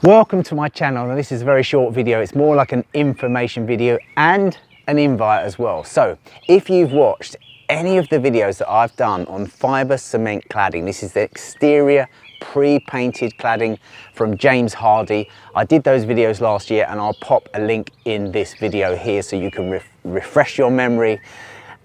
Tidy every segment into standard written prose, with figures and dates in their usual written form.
Welcome to my channel. Now this is a very short video. It's more like an information video and an invite as well. So if you've watched any of the videos that I've done on fibre cement cladding, this is the exterior pre-painted cladding from James Hardie. I did those videos last year and I'll pop a link in this video here so you can refresh your memory.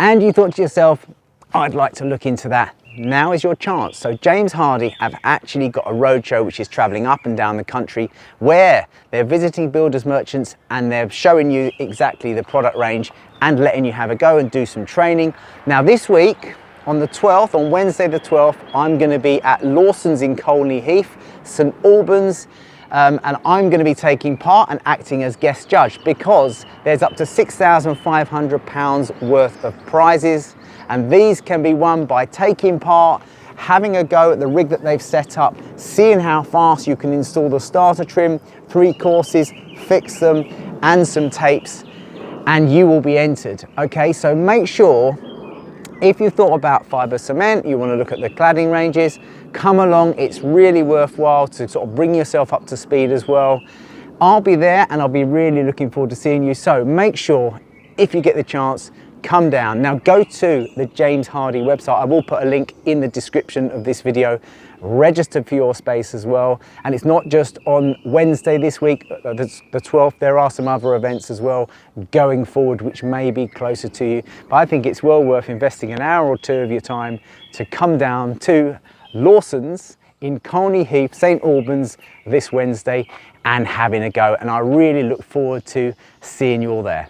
And you thought to yourself, I'd like to look into that. Now is your chance. So James Hardie have actually got a roadshow which is travelling up and down the country where they're visiting builders merchants and they're showing you exactly the product range and letting you have a go and do some training. Now this week on the 12th, on Wednesday the 12th, I'm going to be at Lawsons in Colney Heath, St Albans, and I'm going to be taking part and acting as guest judge because there's up to £6,500 worth of prizes. And these can be won by taking part, having a go at the rig that they've set up, seeing how fast you can install the starter trim, 3 courses, fix them, and some tapes, and you will be entered. Okay, so make sure, if you've thought about fibre cement, you want to look at the cladding ranges, come along. It's really worthwhile to sort of bring yourself up to speed as well. I'll be there and I'll be really looking forward to seeing you. So make sure, if you get the chance, come down. Now go to the James Hardie website. I will put a link in the description of this video. Register for your space as well. And it's not just on Wednesday this week, the 12th. There are some other events as well going forward which may be closer to you. But I think it's well worth investing an hour or 2 of your time to come down to Lawsons in Colney Heath, St Albans this Wednesday and having a go. And I really look forward to seeing you all there.